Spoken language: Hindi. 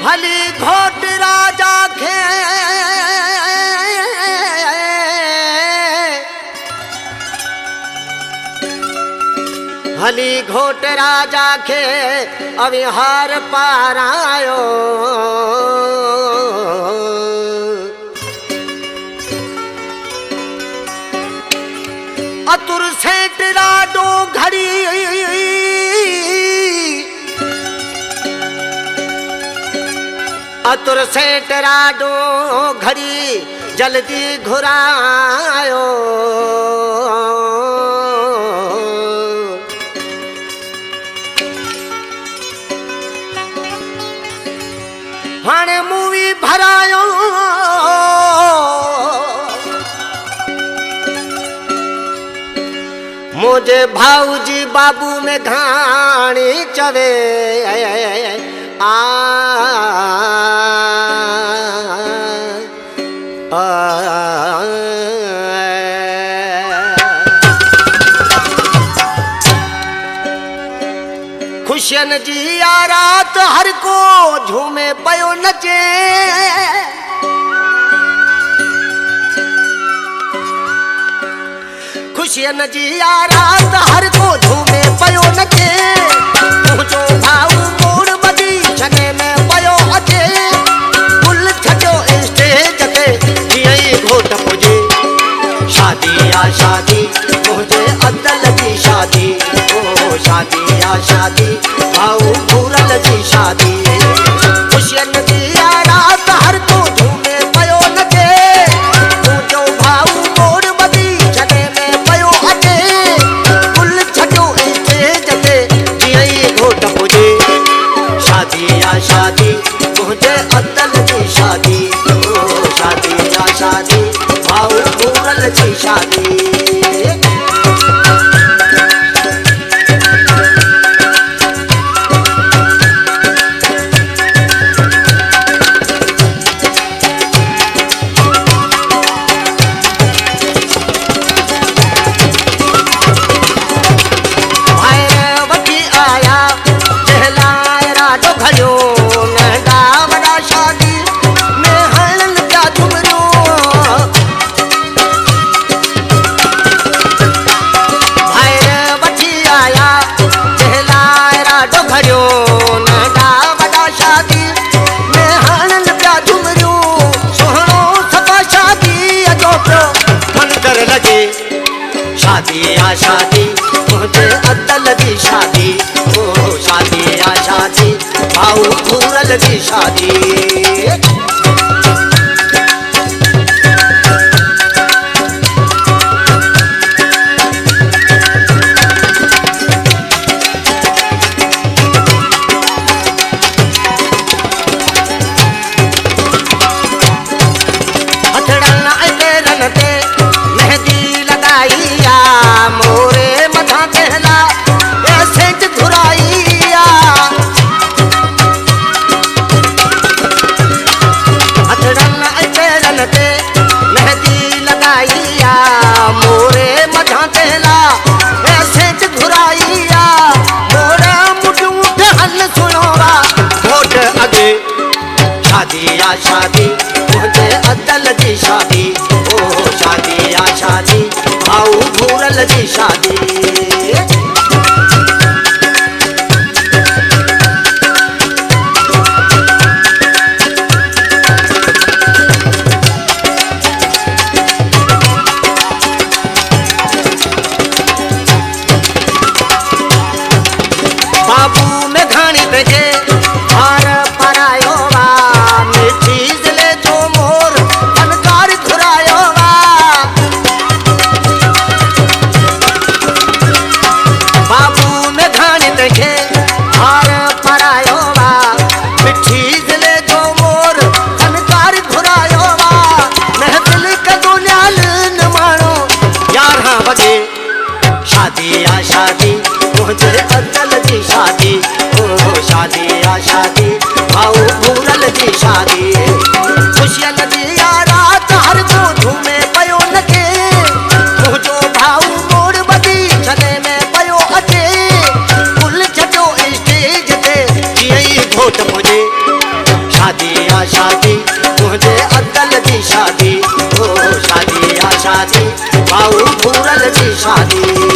हली घोट राजा खे हली घोट राजा खे अविहार पारायो अतुर सेठ राडो घड़ी अतुर सेठ राडो घड़ी जल्दी घुरायो हाणे मूवी भरायो मुझे भाऊजी बाबू में घाणी चवे खुशियन जी आ रात हर को झूमे पयो नचे खुशियन जी आ रात हर को झूमे पयो नचे मुझो भाऊ मोड़ बदी छने में पयो अचे गुल छजो स्टेज ते जियई घोट पुजे शादी आ शादी मुझे अदल की शादी ओ शादी आ शादी भाऊ पूरल जी शादी खुशियन जी आ रात हर को झूमे पयो नचे मुझो भाऊ मोड़ बदी छने में पयो अचे गुल छजो स्टेज ते जियई घोट पुजे शादी आ शादी मुझे अदल की शादी ओ शादी आ शादी भाऊ पूरल जी शादी शादी आ शादी मुझे अदल की शादी ओ शादी आ शादी भाऊ पूरल की शादी शादी आ शादी मुझे अदल की शादी ओ शादी आ शादी भाऊ पूरल की शादी बाबू में घाणी बेचे शादी आ शादी मुझे अदल की शादी ओ शादी आ शादी भाऊ पूरल की शादी